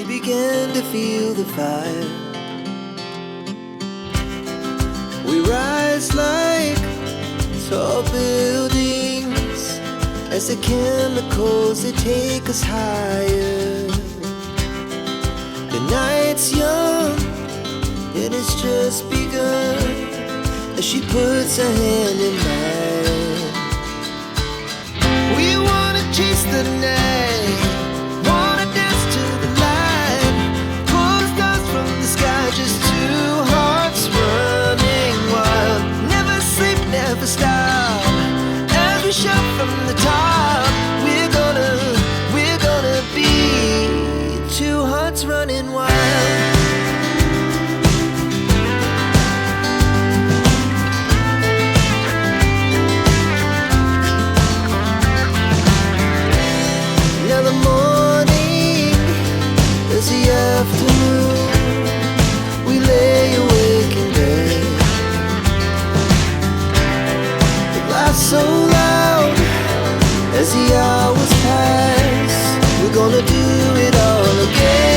we began to feel the fire. We rise like tall buildings as the chemicals, they take us higher. The night's young, it has just begun, as she puts her hand in mine. We wanna chase the night, wanna dance to the light, pull stars from the sky, just two hearts running wild. Never sleep, never stop, as we shout from the top. We're gonna be two hearts running wild. Now the morning is the afternoon. We lay awake in bed. The laughs so loud as the hours pass. We're gonna do it all again.